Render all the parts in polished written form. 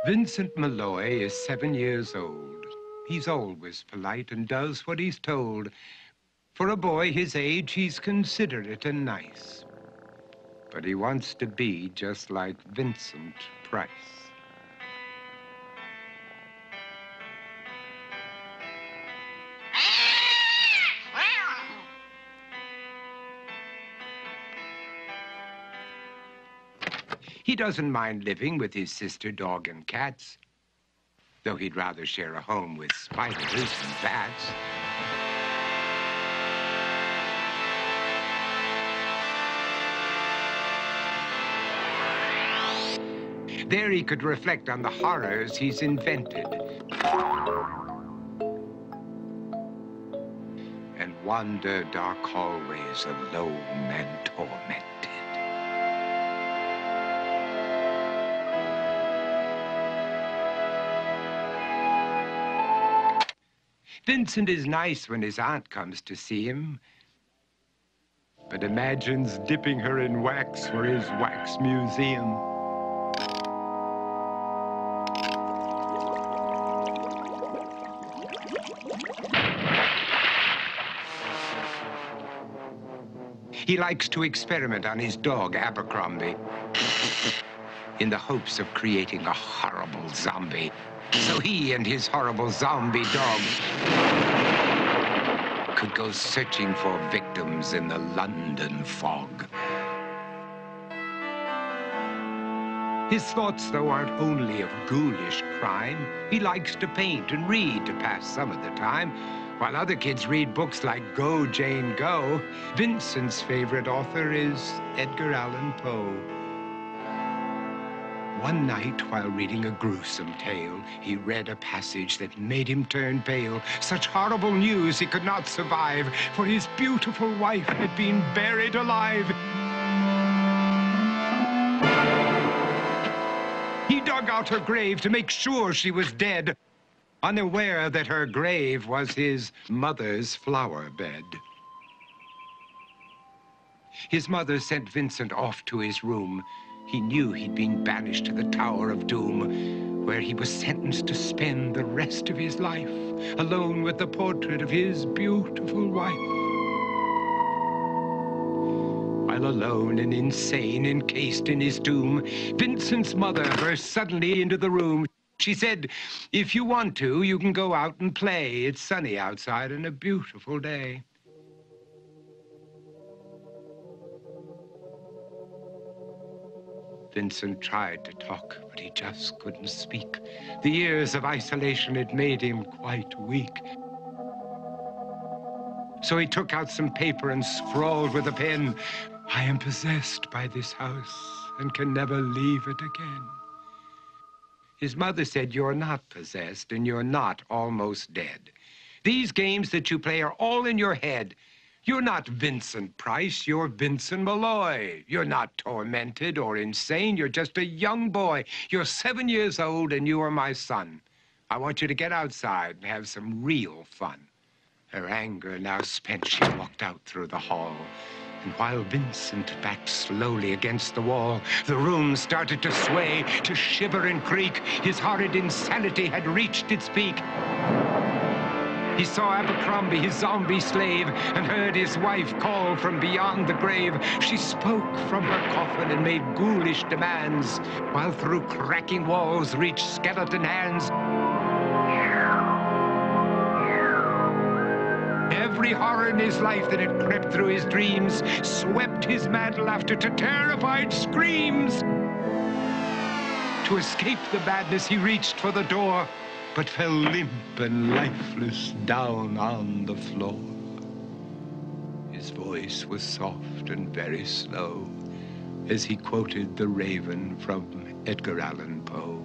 Vincent Malloy is 7 years old. He's always polite and does what he's told. For a boy his age, he's considerate and nice. But he wants to be just like Vincent Price. He doesn't mind living with his sister, dog, and cats, though he'd rather share a home with spiders and bats. There he could reflect on the horrors he's invented and wander dark hallways alone and tormented. Vincent is nice when his aunt comes to see him, but imagines dipping her in wax for his wax museum. He likes to experiment on his dog, Abercrombie, in the hopes of creating a horrible zombie. So he and his horrible zombie dog could go searching for victims in the London fog. His thoughts, though, aren't only of ghoulish crime. He likes to paint and read to pass some of the time. While other kids read books like Go, Jane, Go, Vincent's favorite author is Edgar Allan Poe. One night, while reading a gruesome tale, he read a passage that made him turn pale. Such horrible news he could not survive, for his beautiful wife had been buried alive. He dug out her grave to make sure she was dead, unaware that her grave was his mother's flower bed. His mother sent Vincent off to his room. He knew he'd been banished to the Tower of Doom, where he was sentenced to spend the rest of his life alone with the portrait of his beautiful wife. While alone and insane, encased in his tomb, Vincent's mother burst suddenly into the room. She said, "If you want to, you can go out and play. It's sunny outside and a beautiful day." Vincent tried to talk, but he just couldn't speak. The years of isolation had made him quite weak. So he took out some paper and scrawled with a pen, "I am possessed by this house and can never leave it again." His mother said, "You're not possessed and you're not almost dead. These games that you play are all in your head. You're not Vincent Price, you're Vincent Malloy. You're not tormented or insane, you're just a young boy. You're 7 years old and you are my son. I want you to get outside and have some real fun." Her anger now spent, she walked out through the hall. And while Vincent backed slowly against the wall, the room started to sway, to shiver and creak. His horrid insanity had reached its peak. He saw Abercrombie, his zombie slave, and heard his wife call from beyond the grave. She spoke from her coffin and made ghoulish demands, while through cracking walls reached skeleton hands. Every horror in his life that had crept through his dreams swept his mad laughter to terrified screams. To escape the madness, he reached for the door, but fell limp and lifeless down on the floor. His voice was soft and very slow as he quoted The Raven from Edgar Allan Poe.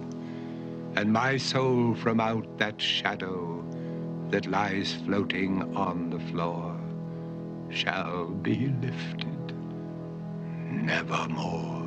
"And my soul from out that shadow that lies floating on the floor shall be lifted nevermore."